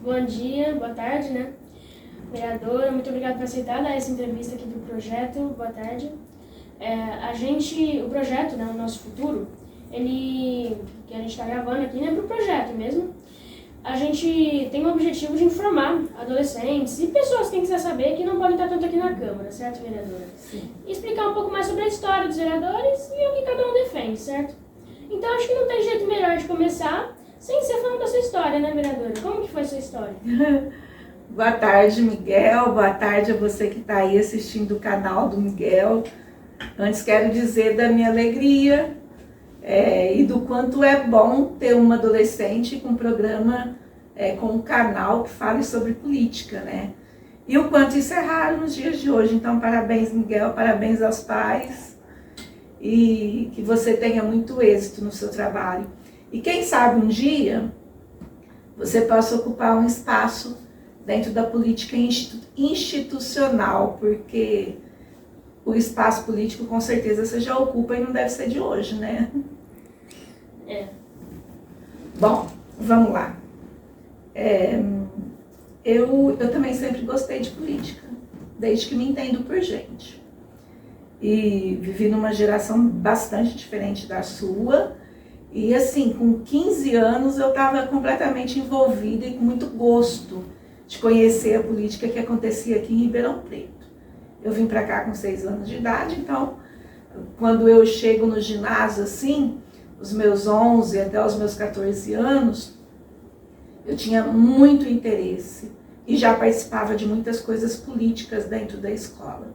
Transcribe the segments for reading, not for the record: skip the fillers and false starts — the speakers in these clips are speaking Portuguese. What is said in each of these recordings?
Bom dia, boa tarde, né? Vereadora, muito obrigada por aceitar essa entrevista aqui do projeto. Boa tarde. O projeto, né, o Nosso Futuro, que a gente está gravando aqui, né, para o projeto mesmo. A gente tem o objetivo de informar adolescentes e pessoas que quiser saber que não podem estar tanto aqui na Câmara, certo, vereadora? Sim. E explicar um pouco mais sobre a história dos vereadores e o que cada um defende, certo? Então acho que não tem jeito melhor de começar sem ser falando da sua história, né, vereadora? Como que foi a sua história? Boa tarde, Miguel. Boa tarde a você que está aí assistindo o canal do Miguel. Antes quero dizer da minha alegria e do quanto é bom ter uma adolescente com um programa, com um canal que fale sobre política, né? E o quanto isso é raro nos dias de hoje. Então, parabéns, Miguel, parabéns aos pais e que você tenha muito êxito no seu trabalho. E quem sabe um dia você possa ocupar um espaço dentro da política institucional, porque o espaço político com certeza você já ocupa e não deve ser de hoje, né? Bom, vamos lá. Eu também sempre gostei de política, desde que me entendo por gente. E vivi numa geração bastante diferente da sua. E assim, com 15 anos eu estava completamente envolvida e com muito gosto de conhecer a política que acontecia aqui em Ribeirão Preto. Eu vim para cá com 6 anos de idade, então quando eu chego no ginásio assim, os meus 11 até os meus 14 anos, eu tinha muito interesse e já participava de muitas coisas políticas dentro da escola.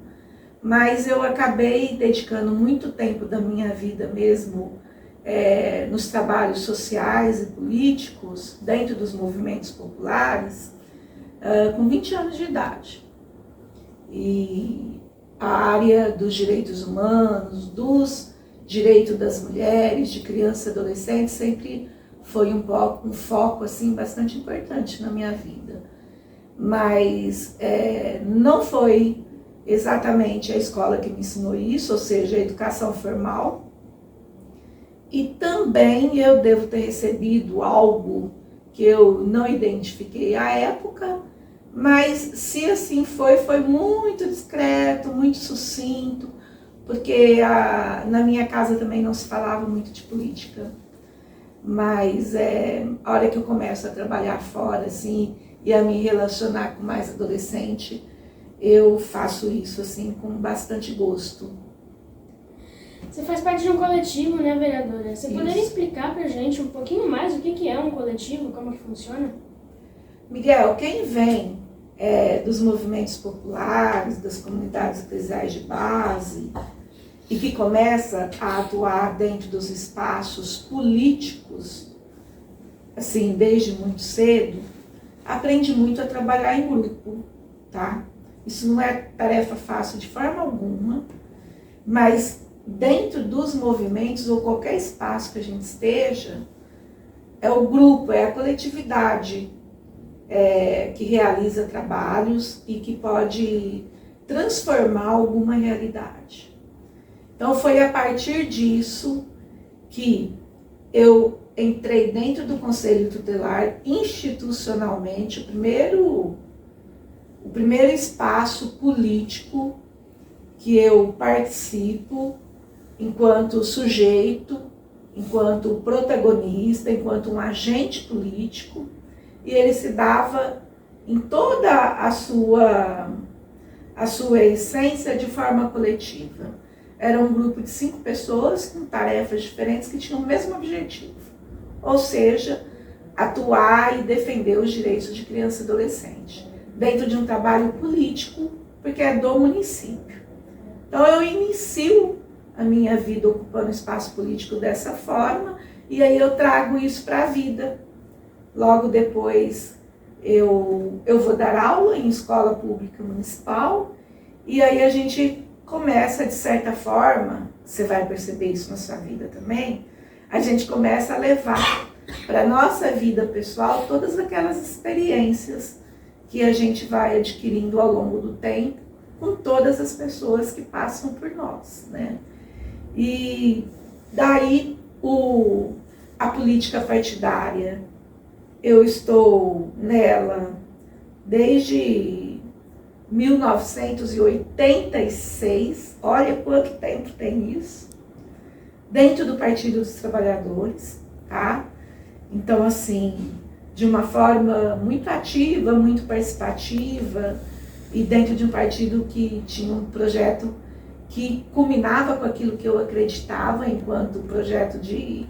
Mas eu acabei dedicando muito tempo da minha vida mesmo nos trabalhos sociais e políticos, dentro dos movimentos populares, com 20 anos de idade. E a área dos direitos humanos, dos direitos das mulheres, de criança e adolescente, sempre foi um foco assim, bastante importante na minha vida. Mas não foi exatamente a escola que me ensinou isso, ou seja, a educação formal. E também eu devo ter recebido algo que eu não identifiquei à época, mas se assim foi muito discreto, muito sucinto, porque na minha casa também não se falava muito de política. Mas a hora que eu começo a trabalhar fora assim, e a me relacionar com mais adolescente, eu faço isso assim com bastante gosto. Você faz parte de um coletivo, né, vereadora? Você poderia explicar pra gente um pouquinho mais o que é um coletivo, como que funciona? Miguel, quem vem dos movimentos populares, das comunidades eclesiais de base, e que começa a atuar dentro dos espaços políticos, assim, desde muito cedo, aprende muito a trabalhar em grupo, tá? Isso não é tarefa fácil de forma alguma, mas dentro dos movimentos ou qualquer espaço que a gente esteja, é o grupo, é a coletividade que realiza trabalhos e que pode transformar alguma realidade. Então foi a partir disso que eu entrei dentro do Conselho Tutelar institucionalmente, o primeiro espaço político que eu participo enquanto sujeito, enquanto protagonista, enquanto um agente político, e ele se dava em toda a sua essência de forma coletiva. Era um grupo de 5 pessoas com tarefas diferentes que tinham o mesmo objetivo, ou seja, atuar e defender os direitos de criança e adolescente, dentro de um trabalho político, porque é do município. Então eu inicio a minha vida ocupando espaço político dessa forma, e aí eu trago isso para a vida. Logo depois eu vou dar aula em escola pública municipal, e aí a gente começa, de certa forma, você vai perceber isso na sua vida também, a gente começa a levar para a nossa vida pessoal todas aquelas experiências que a gente vai adquirindo ao longo do tempo com todas as pessoas que passam por nós, né? E daí a política partidária eu estou nela desde 1986, olha quanto tempo tem isso, dentro do Partido dos Trabalhadores, tá? Então, assim, de uma forma muito ativa, muito participativa, e dentro de um partido que tinha um projeto que culminava com aquilo que eu acreditava enquanto projeto de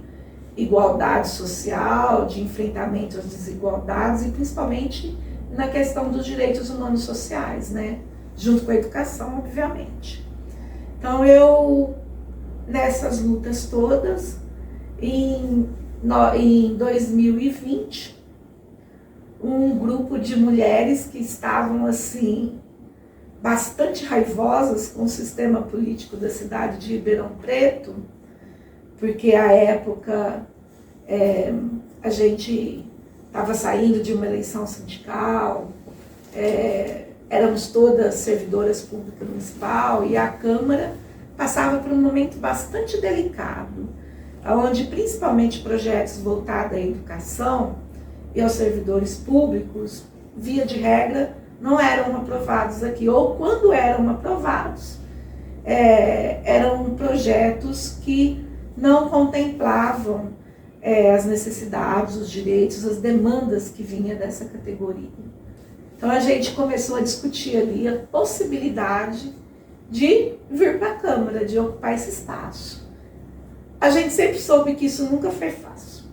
igualdade social, de enfrentamento às desigualdades e principalmente na questão dos direitos humanos sociais, né? Junto com a educação, obviamente. Então, eu, nessas lutas todas, em 2020, um grupo de mulheres que estavam, assim, bastante raivosas com o sistema político da cidade de Ribeirão Preto, porque à época a gente estava saindo de uma eleição sindical, éramos todas servidoras públicas municipal e a Câmara passava por um momento bastante delicado, onde principalmente projetos voltados à educação e aos servidores públicos, via de regra, não eram aprovados aqui, ou quando eram aprovados, eram projetos que não contemplavam as necessidades, os direitos, as demandas que vinha dessa categoria. Então a gente começou a discutir ali a possibilidade de vir para a Câmara, de ocupar esse espaço. A gente sempre soube que isso nunca foi fácil,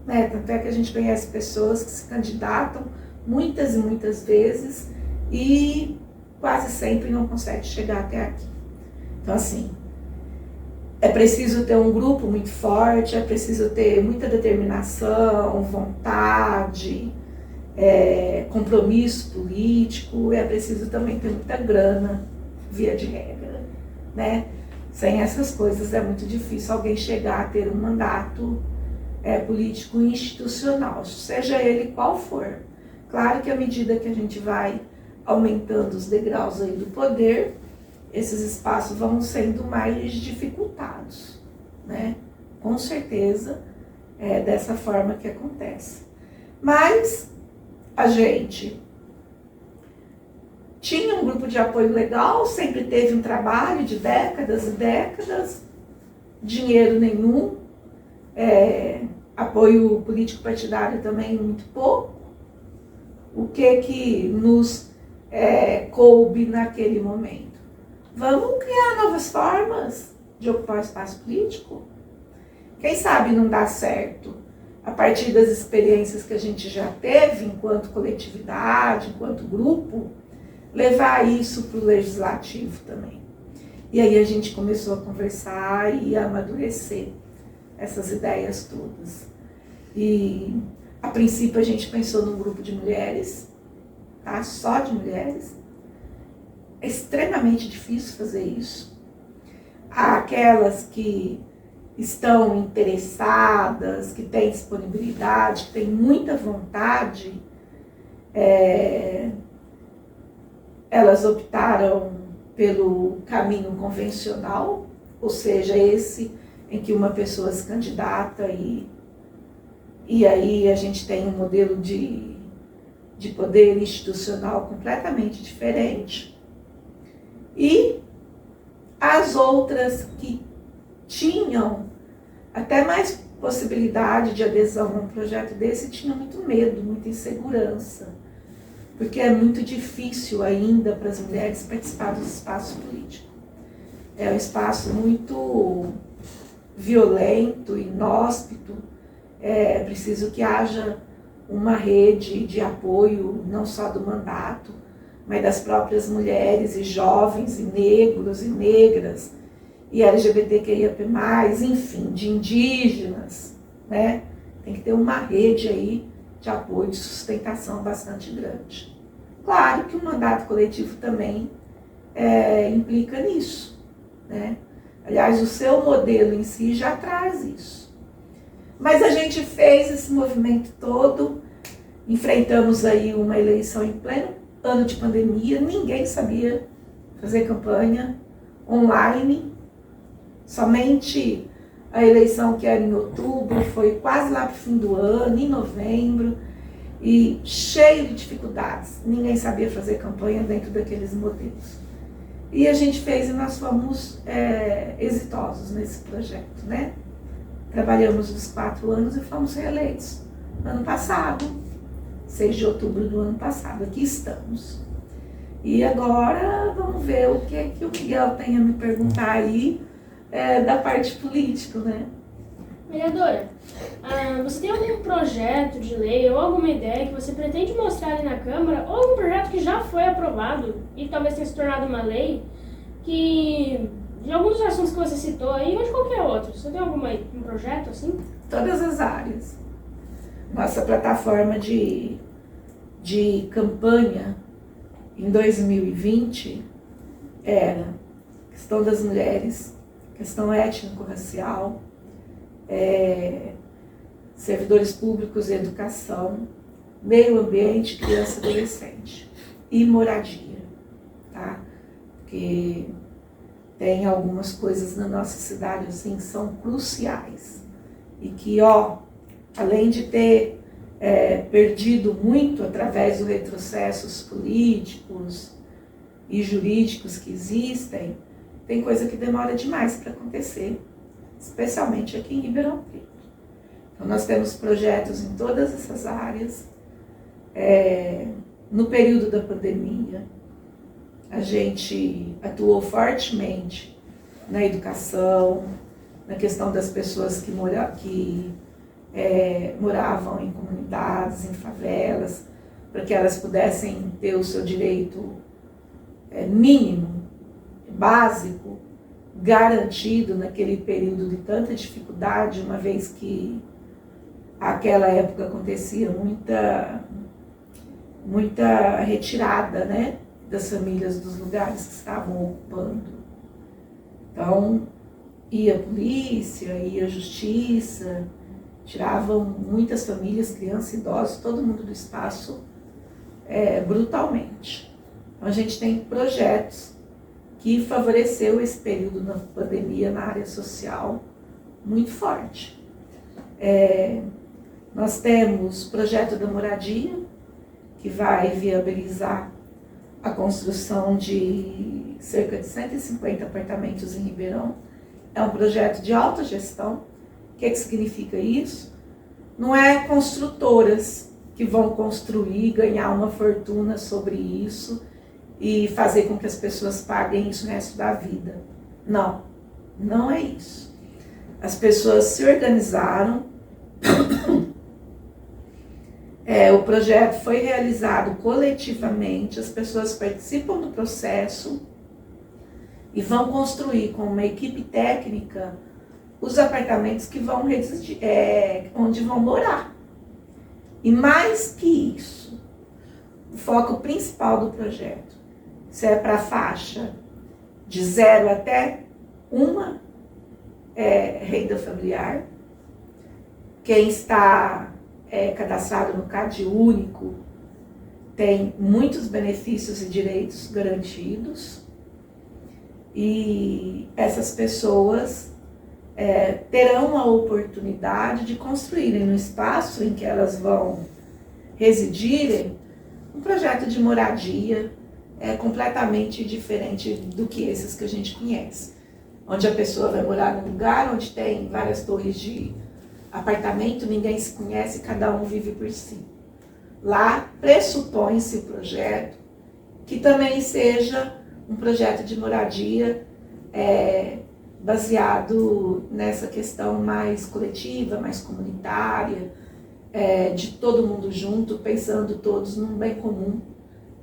né? Tanto é que a gente conhece pessoas que se candidatam muitas e muitas vezes e quase sempre não consegue chegar até aqui. Então, assim, é preciso ter um grupo muito forte, é preciso ter muita determinação, vontade, compromisso político, é preciso também ter muita grana, via de regra, né? Sem essas coisas é muito difícil alguém chegar a ter um mandato político institucional, seja ele qual for. Claro que à medida que a gente vai aumentando os degraus aí do poder, esses espaços vão sendo mais dificultados, né? Com certeza é dessa forma que acontece. Mas a gente tinha um grupo de apoio legal, sempre teve um trabalho de décadas e décadas, dinheiro nenhum, apoio político partidário também muito pouco. O que nos coube naquele momento? Vamos criar novas formas de ocupar o espaço político? Quem sabe não dá certo, a partir das experiências que a gente já teve enquanto coletividade, enquanto grupo, levar isso para o legislativo também. E aí a gente começou a conversar e a amadurecer essas ideias todas. E a princípio a gente pensou num grupo de mulheres, tá? Só de mulheres. É extremamente difícil fazer isso. Aquelas que estão interessadas, que têm disponibilidade, que têm muita vontade, elas optaram pelo caminho convencional, ou seja, esse em que uma pessoa se candidata e aí a gente tem um modelo de poder institucional completamente diferente. E as outras que tinham até mais possibilidade de adesão a um projeto desse tinham muito medo, muita insegurança, porque é muito difícil ainda para as mulheres participar do espaço político. É um espaço muito violento, inóspito, é preciso que haja uma rede de apoio, não só do mandato, mas das próprias mulheres e jovens e negros e negras e LGBTQIAP+, enfim, de indígenas, né? Tem que ter uma rede aí de apoio, de sustentação bastante grande. Claro que o mandato coletivo também implica nisso, né? Aliás, o seu modelo em si já traz isso. Mas a gente fez esse movimento todo, enfrentamos aí uma eleição em pleno ano de pandemia, ninguém sabia fazer campanha online, somente a eleição que era em outubro, foi quase lá para o fim do ano, em novembro, e cheio de dificuldades. Ninguém sabia fazer campanha dentro daqueles modelos. E a gente fez e nós fomos exitosos nesse projeto, né? Trabalhamos os 4 anos e fomos reeleitos no ano passado, 6 de outubro do ano passado. Aqui estamos. E agora vamos ver o que o Miguel tem a me perguntar aí da parte política, né? Vereadora, você tem algum projeto de lei ou alguma ideia que você pretende mostrar ali na Câmara, ou algum projeto que já foi aprovado e talvez tenha se tornado uma lei, que de alguns dos assuntos que você citou aí, ou de qualquer outro, você tem um projeto assim? Todas as áreas. Nossa plataforma de campanha em 2020 era questão das mulheres, questão étnico-racial, servidores públicos e educação, meio ambiente, criança e adolescente e moradia, tá? Porque tem algumas coisas na nossa cidade assim que são cruciais e que, além de ter perdido muito através dos retrocessos políticos e jurídicos que existem, tem coisa que demora demais para acontecer, especialmente aqui em Ribeirão Preto. Então, nós temos projetos em todas essas áreas. No período da pandemia, a gente atuou fortemente na educação, na questão das pessoas que moravam em comunidades, em favelas, para que elas pudessem ter o seu direito mínimo, básico, garantido naquele período de tanta dificuldade, uma vez que naquela época acontecia muita retirada, né, das famílias dos lugares que estavam ocupando. Então, ia a polícia, ia a justiça, tiravam muitas famílias, crianças, idosos, todo mundo do espaço brutalmente. Então, a gente tem projetos que favoreceu esse período na pandemia na área social muito forte. Nós temos o projeto da moradia, que vai viabilizar a construção de cerca de 150 apartamentos em Ribeirão. É um projeto de autogestão. O que significa isso? Não é construtoras que vão construir, ganhar uma fortuna sobre isso e fazer com que as pessoas paguem isso o resto da vida. Não, não é isso. As pessoas se organizaram, o projeto foi realizado coletivamente, as pessoas participam do processo e vão construir com uma equipe técnica os apartamentos que vão residir, onde vão morar. E mais que isso, o foco principal do projeto, isso é para a faixa de 0 até 1 renda familiar. Quem está cadastrado no CAD único tem muitos benefícios e direitos garantidos. E essas pessoas terão a oportunidade de construírem no espaço em que elas vão residirem um projeto de moradia completamente diferente do que esses que a gente conhece, onde a pessoa vai morar num lugar onde tem várias torres de apartamento, ninguém se conhece, cada um vive por si. Lá pressupõe-se o projeto que também seja um projeto de moradia baseado nessa questão mais coletiva, mais comunitária, de todo mundo junto, pensando todos num bem comum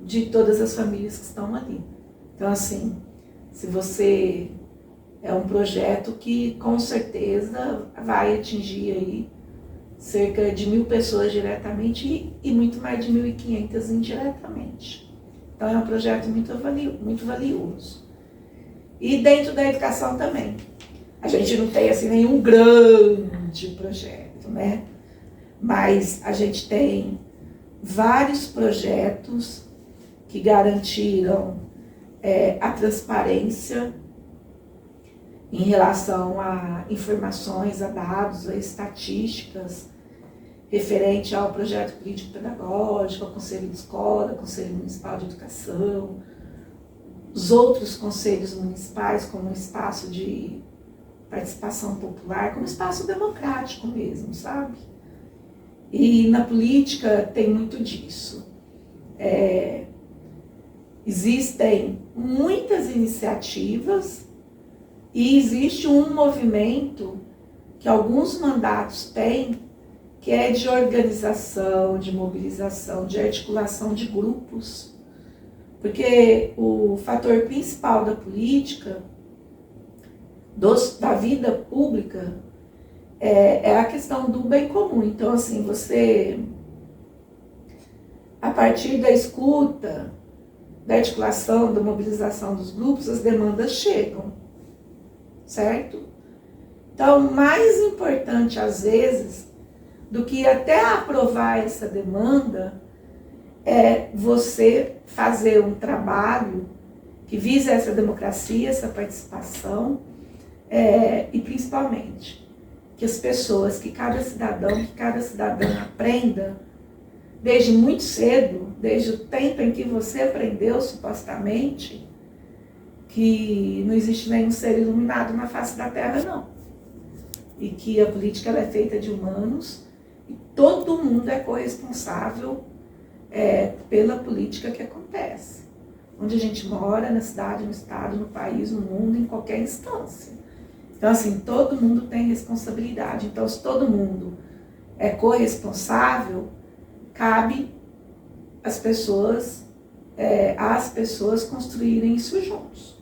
de todas as famílias que estão ali. Então, assim, se você é um projeto que com certeza vai atingir aí cerca de 1.000 pessoas diretamente e muito mais de 1.500 indiretamente. Então é um projeto muito valioso. E dentro da educação também. A gente não tem assim nenhum grande projeto, né? Mas a gente tem vários projetos que garantiram a transparência em relação a informações, a dados, a estatísticas referente ao projeto político-pedagógico, ao Conselho de Escola, Conselho Municipal de Educação, os outros conselhos municipais como um espaço de participação popular, como um espaço democrático mesmo, sabe? E na política tem muito disso. Existem muitas iniciativas e existe um movimento que alguns mandatos têm, que é de organização, de mobilização, de articulação de grupos. Porque o fator principal da política, da vida pública, é a questão do bem comum. Então, assim, você, a partir da escuta, da articulação, da mobilização dos grupos, as demandas chegam, certo? Então, mais importante, às vezes, do que até aprovar essa demanda, é você fazer um trabalho que visa essa democracia, essa participação, e principalmente que as pessoas, que cada cidadã aprenda desde muito cedo, desde o tempo em que você aprendeu, supostamente, que não existe nenhum ser iluminado na face da Terra, não. E que a política ela é feita de humanos e todo mundo é corresponsável pela política que acontece. Onde a gente mora, na cidade, no estado, no país, no mundo, em qualquer instância. Então, assim, todo mundo tem responsabilidade. Então, se todo mundo é corresponsável, cabe às pessoas construírem isso juntos.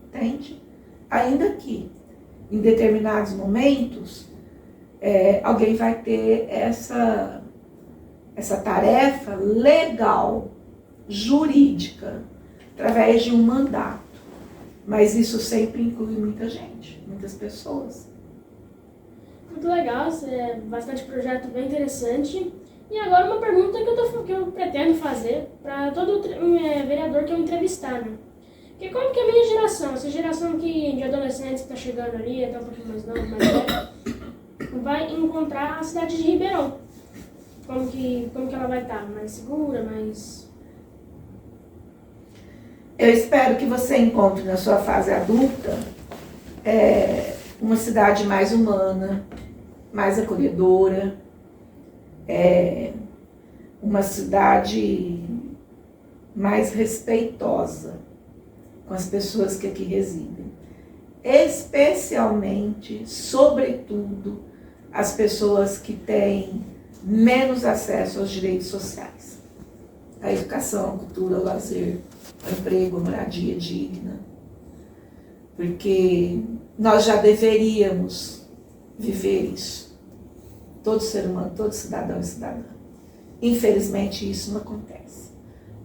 Entende? Ainda que, em determinados momentos, alguém vai ter essa tarefa legal, jurídica, através de um mandato. Mas isso sempre inclui muita gente, muitas pessoas. Muito legal, bastante projeto bem interessante. E agora uma pergunta que eu pretendo fazer para todo vereador que eu entrevistar, né? Porque como que a minha geração, essa geração de adolescentes que está chegando ali, até um pouquinho mais novo, mais velho, vai encontrar a cidade de Ribeirão? Como que ela vai estar? Mais segura, mais... Eu espero que você encontre na sua fase adulta uma cidade mais humana, mais acolhedora, uma cidade mais respeitosa com as pessoas que aqui residem. Especialmente, sobretudo, as pessoas que têm menos acesso aos direitos sociais. A educação, a cultura, o lazer, o emprego, a moradia digna. Porque nós já deveríamos viver isso. Todo ser humano, todo cidadão e cidadã. Infelizmente, isso não acontece.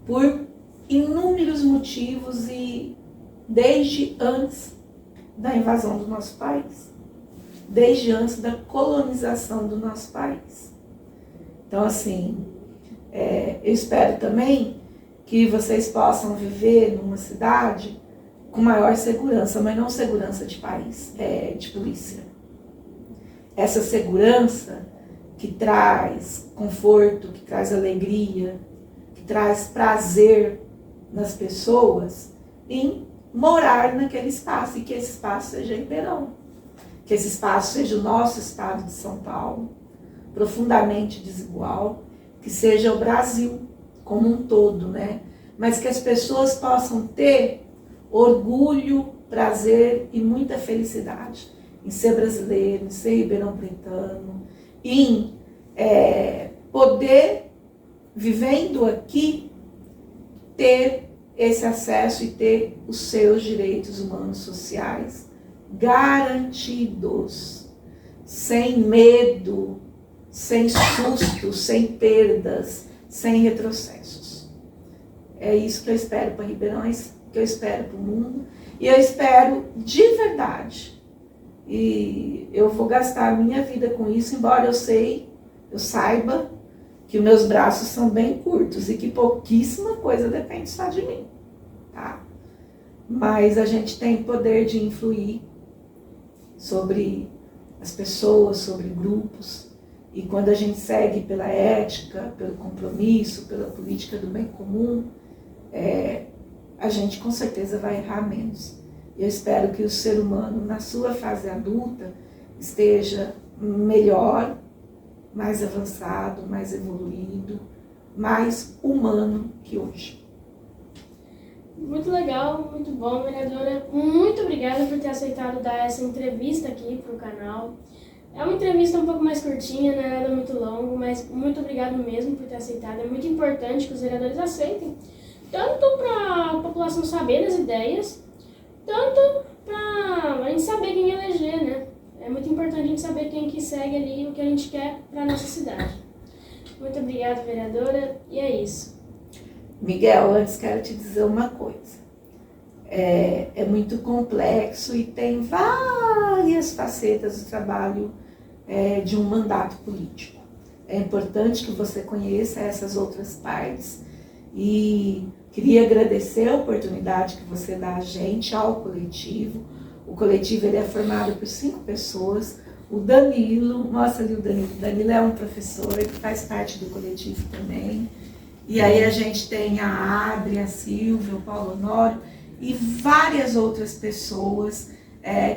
Por inúmeros motivos e desde antes da invasão do nosso país. Desde antes da colonização do nosso país. Então, assim, eu espero também que vocês possam viver numa cidade com maior segurança, mas não segurança de país, de polícia. Essa segurança que traz conforto, que traz alegria, que traz prazer nas pessoas em morar naquele espaço, e que esse espaço seja Ribeirão, que esse espaço seja o nosso estado de São Paulo, profundamente desigual, que seja o Brasil como um todo, né? Mas que as pessoas possam ter orgulho, prazer e muita felicidade em ser brasileiro, em ser ribeirão-pretano, em poder, vivendo aqui, ter esse acesso e ter os seus direitos humanos sociais garantidos, sem medo, sem susto, sem perdas, sem retrocessos. É isso que eu espero para Ribeirão, é isso que eu espero para o mundo, e eu espero de verdade. E eu vou gastar a minha vida com isso, embora eu saiba que os meus braços são bem curtos e que pouquíssima coisa depende só de mim, tá? Mas a gente tem poder de influir sobre as pessoas, sobre grupos, E quando a gente segue pela ética, pelo compromisso, pela política do bem comum, a gente com certeza vai errar menos. Eu espero que o ser humano, na sua fase adulta, esteja melhor, mais avançado, mais evoluído, mais humano que hoje. Muito legal, muito bom, vereadora. Muito obrigada por ter aceitado dar essa entrevista aqui para o canal. É uma entrevista um pouco mais curtinha, não é nada muito longo, mas muito obrigado mesmo por ter aceitado. É muito importante que os vereadores aceitem, tanto para a população saber das ideias, tanto para a gente saber quem eleger, né? É muito importante a gente saber quem que segue ali o que a gente quer para a nossa cidade. Muito obrigada, vereadora, e é isso. Miguel, antes quero te dizer uma coisa. É muito complexo e tem várias facetas do trabalho de um mandato político. É importante que você conheça essas outras partes e queria agradecer a oportunidade que você dá a gente, ao coletivo. O coletivo ele é formado por 5 pessoas. O Danilo, mostra ali o Danilo. O Danilo é um professor que faz parte do coletivo também. E aí a gente tem a Adri, a Silvia, o Paulo Honório e várias outras pessoas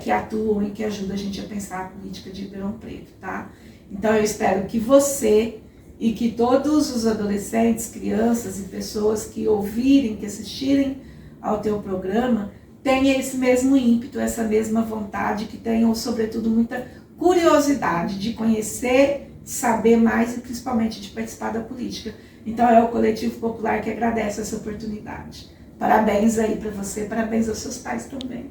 que atuam e que ajudam a gente a pensar a política de Ribeirão Preto, tá? Então eu espero que você e que todos os adolescentes, crianças e pessoas que ouvirem, que assistirem ao teu programa, tenham esse mesmo ímpeto, essa mesma vontade, que tenham, sobretudo, muita curiosidade de conhecer, de saber mais e principalmente de participar da política. Então é o Coletivo Popular que agradece essa oportunidade. Parabéns aí para você, parabéns aos seus pais também.